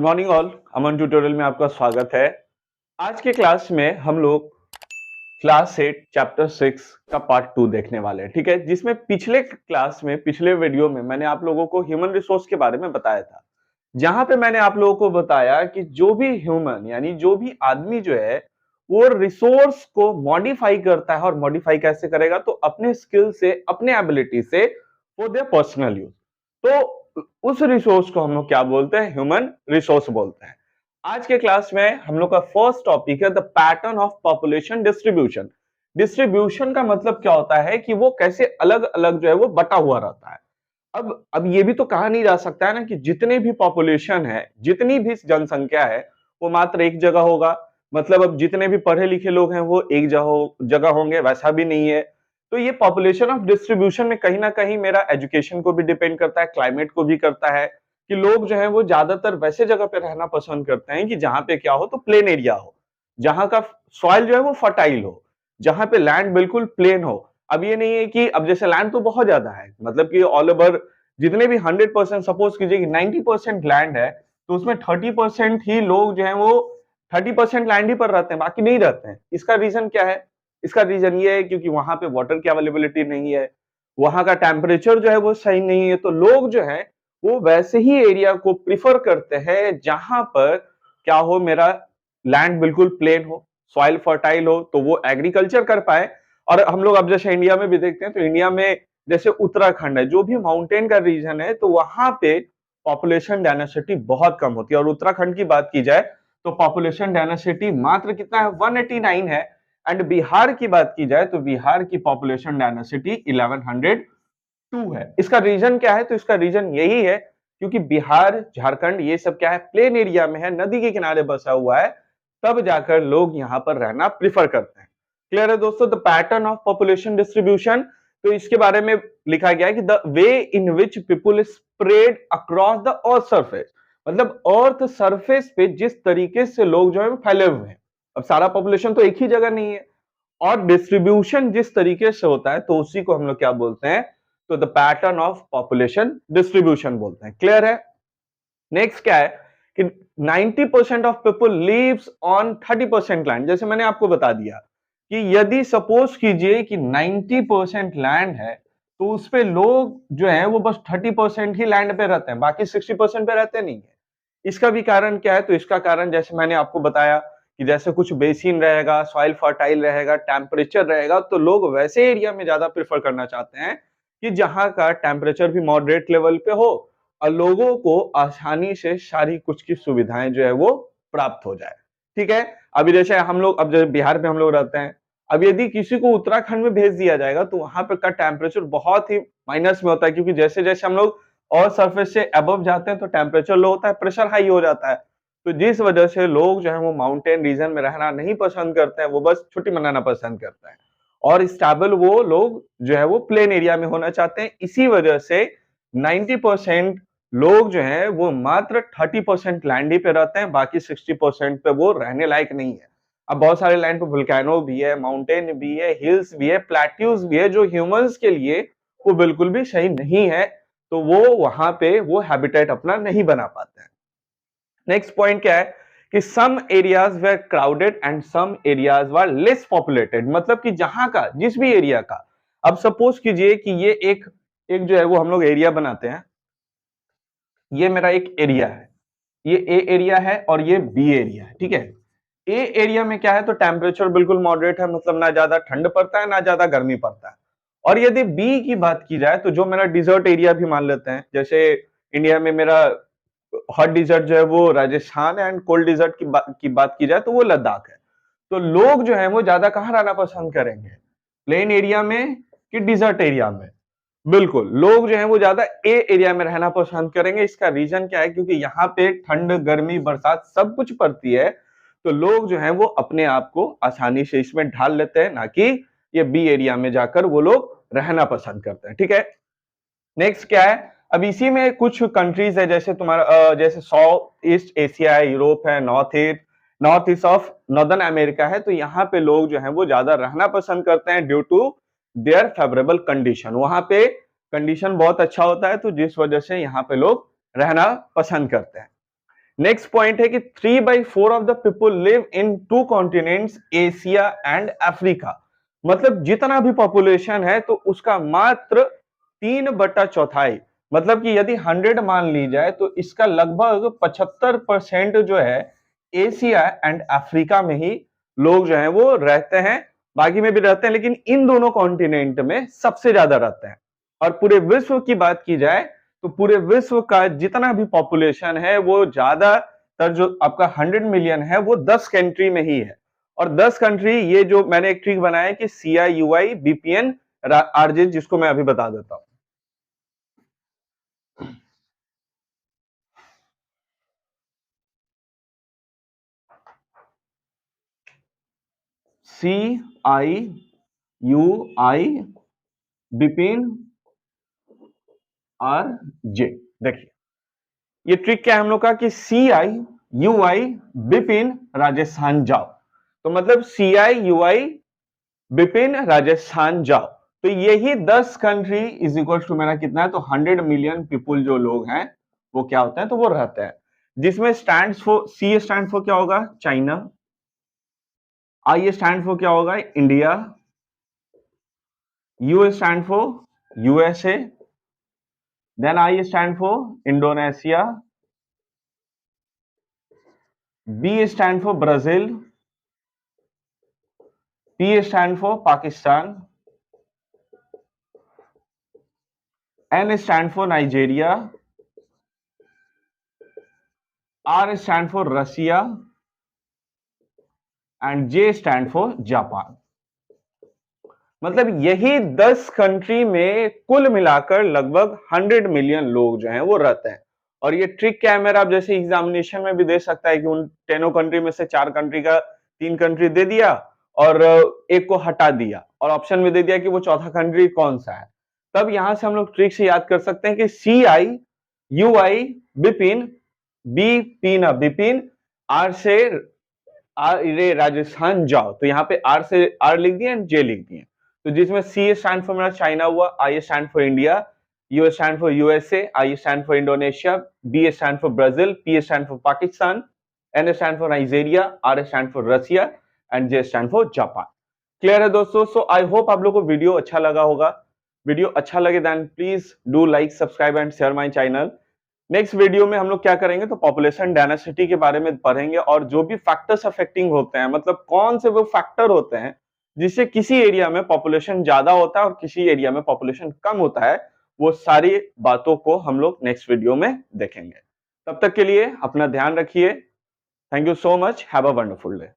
Morning all, अमन tutorial में आपका स्वागत है। आज के क्लास में हम लोग क्लास 8 चैप्टर 6 का पार्ट 2 देखने वाले हैं, ठीक है। जिसमें पिछले क्लास में पिछले वीडियो में मैंने आप लोगों को ह्यूमन रिसोर्स के बारे में बताया था, जहां पे मैंने आप लोगों को बताया कि जो भी ह्यूमन यानी जो भी आदमी जो है वो रिसोर्स को मॉडिफाई करता है। और मॉडिफाई कैसे करेगा? तो अपने स्किल से, अपने एबिलिटी से, फॉर देयर पर्सनल यूज। तो उस रिसोर्स को हम लोग क्या बोलते हैं? ह्यूमन रिसोर्स बोलते हैं। आज के क्लास में हम लोग का फर्स्ट टॉपिक है the pattern of population distribution. Distribution का मतलब क्या होता है कि वो कैसे अलग अलग जो है वो बटा हुआ रहता है। अब ये भी तो कहा नहीं जा सकता है ना कि जितने भी पॉपुलेशन है, जितनी भी जनसंख्या है, वो मात्र एक जगह होगा। मतलब अब जितने भी पढ़े लिखे लोग हैं वो एक जगह होंगे, वैसा भी नहीं है। तो ये पॉपुलेशन ऑफ डिस्ट्रीब्यूशन में कहीं ना कहीं मेरा एजुकेशन को भी डिपेंड करता है, क्लाइमेट को भी करता है कि लोग जो है वो ज्यादातर वैसे जगह पे रहना पसंद करते हैं कि जहां पे क्या हो, तो प्लेन एरिया हो, जहां का सॉइल जो है वो फर्टाइल हो, जहां पे लैंड बिल्कुल प्लेन हो। अब ये नहीं है कि अब जैसे लैंड तो बहुत ज्यादा है, मतलब कि ऑल ओवर जितने भी 100%, सपोज कीजिए कि 90% लैंड है, तो उसमें 30% ही लोग जो है वो 30% लैंड ही पर रहते हैं, बाकी नहीं रहते हैं। इसका रीजन क्या है? इसका रीजन ये है क्योंकि वहां पे वाटर की अवेलेबिलिटी नहीं है, वहां का टेम्परेचर जो है वो सही नहीं है। तो लोग जो है वो वैसे ही एरिया को प्रिफर करते हैं जहां पर क्या हो, मेरा लैंड बिल्कुल प्लेन हो, सॉइल फर्टाइल हो, तो वो एग्रीकल्चर कर पाए। और हम लोग अब जैसे इंडिया में भी देखते हैं, तो इंडिया में जैसे उत्तराखंड है, जो भी माउंटेन का रीजन है, तो वहां पे पॉपुलेशन डेंसिटी बहुत कम होती है। और उत्तराखंड की बात की जाए तो पॉपुलेशन डेंसिटी मात्र कितना है? 189 है। एंड बिहार की बात की जाए तो बिहार की पॉपुलेशन डेंसिटी 1102 है। इसका रीजन क्या है? तो इसका रीजन यही है क्योंकि बिहार, झारखंड ये सब क्या है, प्लेन एरिया में है, नदी के किनारे बसा हुआ है, तब जाकर लोग यहाँ पर रहना प्रिफर करते हैं। क्लियर है दोस्तों? The pattern of population distribution, तो इसके बारे में लिखा गया है कि the way in which people spread across the earth surface, मतलब अर्थ सरफेस पे जिस तरीके से लोग जो है फैले हुए हैं। अब सारा पॉपुलेशन तो एक ही जगह नहीं है, और डिस्ट्रीब्यूशन जिस तरीके से होता है तो उसी को हम लोग क्या बोलते हैं? तो the pattern of population distribution बोलते हैं। क्लियर है? नेक्स्ट क्या है कि 90% of people lives on 30% land. जैसे मैंने आपको बता दिया कि यदि सपोज कीजिए कि 90% लैंड है, तो उस पे लोग जो है वो बस 30% ही लैंड पे रहते हैं, बाकी 60% पे रहते नहीं है। इसका भी कारण क्या है? तो इसका कारण जैसे मैंने आपको बताया कि जैसे कुछ बेसिन रहेगा, सॉइल फर्टाइल रहेगा, टेम्परेचर रहेगा, तो लोग वैसे एरिया में ज्यादा प्रेफर करना चाहते हैं कि जहां का टेम्परेचर भी मॉडरेट लेवल पे हो और लोगों को आसानी से सारी कुछ की सुविधाएं जो है वो प्राप्त हो जाए। ठीक है? अभी जैसे हम लोग, अब जैसे बिहार में हम लोग रहते हैं, अब यदि किसी को उत्तराखंड में भेज दिया जाएगा तो वहां पे का टेम्परेचर बहुत ही माइनस में होता है, क्योंकि जैसे जैसे हम लोग और सरफेस से अबव जाते हैं तो टेम्परेचर लो होता है, प्रेशर हाई हो जाता है। तो जिस वजह से लोग जो है वो माउंटेन रीजन में रहना नहीं पसंद करते हैं, वो बस छुट्टी मनाना पसंद करते हैं। और स्टेबल वो लोग जो है वो प्लेन एरिया में होना चाहते हैं। इसी वजह से 90% लोग जो हैं वो मात्र 30% लैंड ही पे रहते हैं, बाकी 60% पे वो रहने लायक नहीं है। अब बहुत सारे लैंड पे वोल्केनो भी है, माउंटेन भी है, हिल्स भी है, प्लेट्यूज भी है, जो ह्यूमंस के लिए वो बिल्कुल भी सही नहीं है। तो वो वहां पे वो हैबिटेट अपना नहीं बना पाते हैं। नेक्स्ट पॉइंट क्या है कि some areas were crowded and some areas were less populated. मतलब कि जहां का, जिस भी एरिया का, अब सपोज कीजिए कि ये एक एक जो है वो हम लोग एरिया बनाते हैं, ये मेरा एक एरिया है, ये ए एरिया है और ये बी एरिया है। ठीक है? ए एरिया में क्या है? तो टेम्परेचर बिल्कुल मॉडरेट है, मतलब ना ज्यादा ठंड पड़ता है ना ज्यादा गर्मी पड़ता है। और यदि बी की बात की जाए तो जो मेरा डिजर्ट एरिया भी मान लेते हैं, जैसे इंडिया में मेरा हॉट डिजर्ट जो है वो राजस्थान है, एंड कोल्ड डिजर्ट की बात की जाए तो वो लद्दाख है। तो लोग जो है वो ज्यादा कहाँ रहना पसंद करेंगे? प्लेन एरिया में कि डिजर्ट एरिया में? बिल्कुल, लोग जो है वो ज्यादा ए एरिया में रहना पसंद करेंगे। इसका रीजन क्या है? क्योंकि यहाँ पे ठंड, गर्मी, बरसात सब कुछ पड़ती है, तो लोग जो है वो अपने आप को आसानी से इसमें ढाल लेते हैं, ना कि ये बी एरिया में जाकर वो लोग रहना पसंद करते हैं। ठीक है? नेक्स्ट क्या है? अब इसी में कुछ कंट्रीज है, जैसे तुम्हारा जैसे साउथ ईस्ट एशिया है, यूरोप है, north east of northern America है। तो यहाँ पे लोग जो है वो ज्यादा रहना पसंद करते हैं due to their favourable condition. वहां पे कंडीशन बहुत अच्छा होता है, तो जिस वजह से यहाँ पे लोग रहना पसंद करते हैं। नेक्स्ट पॉइंट है कि 3/4 of the people live in 2 continents, Asia and Africa. मतलब जितना भी पॉपुलेशन है तो उसका मात्र 3/4, मतलब कि यदि 100 मान ली जाए तो इसका लगभग 75% जो है एशिया एंड अफ्रीका में ही लोग जो हैं वो रहते हैं। बाकी में भी रहते हैं, लेकिन इन दोनों कॉन्टिनेंट में सबसे ज्यादा रहते हैं। और पूरे विश्व की बात की जाए तो पूरे विश्व का जितना भी पॉपुलेशन है वो ज्यादातर जो आपका 100 मिलियन है वो 10 कंट्री में ही है। और 10 कंट्री, ये जो मैंने एक ट्रिक बनाया कि CIUI BPN RJ, जिसको मैं अभी बता देता हूं। CIUI BPN RJ। देखिए ये ट्रिक क्या है हम लोग का कि CIUI बिपिन राजस्थान जाओ, तो मतलब CIUI बिपिन राजस्थान जाओ, तो यही 10 कंट्री इज इक्वल टू मेरा कितना है, तो 100 मिलियन पीपुल जो लोग हैं वो क्या होते हैं, तो वो रहते हैं। जिसमें stands for, C stand for क्या होगा, चाइना। I स्टैंड फॉर क्या होगा, India. U stand for USA। Then I stand for Indonesia. B stand for Brazil. P stand for Pakistan. N stand for Nigeria. R stand for Russia and J stand for Japan. मतलब यही 10 country में कुल मिलाकर लगभग 100 million लोग जो हैं वो रहते हैं। और ये ट्रिक क्या है मेरा, आप जैसे एग्जामिनेशन में भी दे सकता है कि उन 10 कंट्री में से 4 कंट्री का 3 कंट्री दे दिया और एक को हटा दिया और ऑप्शन में दे दिया कि वो चौथा कंट्री कौन सा है। तब यहां से हम लोग ट्रिक से याद कर सकते हैं कि CIUI बिपिन, बिपिन, R से राजस्थान जाओ, तो यहाँ पे R से R लिख दिए एंड J लिख दिए। तो जिसमें C स्टैंड फॉर मेरा चाइना हुआ, I stand for India, U stand for USA, I stand for Indonesia, B stand for Brazil, P stand for Pakistan, N stand for Nigeria, R stand for Russia and J stand for Japan. Clear है दोस्तों? सो I hope आप लोगों को video अच्छा लगा होगा। Video अच्छा लगे then please do like, subscribe and share my channel. Next video में हम लोग क्या करेंगे, तो पॉपुलेशन डेंसिटी के बारे में पढ़ेंगे और जो भी फैक्टर्स अफेक्टिंग होते हैं, मतलब कौन से वो फैक्टर होते हैं जिससे किसी एरिया में पॉपुलेशन ज्यादा होता है और किसी एरिया में पॉपुलेशन कम होता है, वो सारी बातों को हम लोग नेक्स्ट वीडियो में देखेंगे। तब तक के लिए अपना ध्यान रखिए। Thank you so much, have a wonderful day.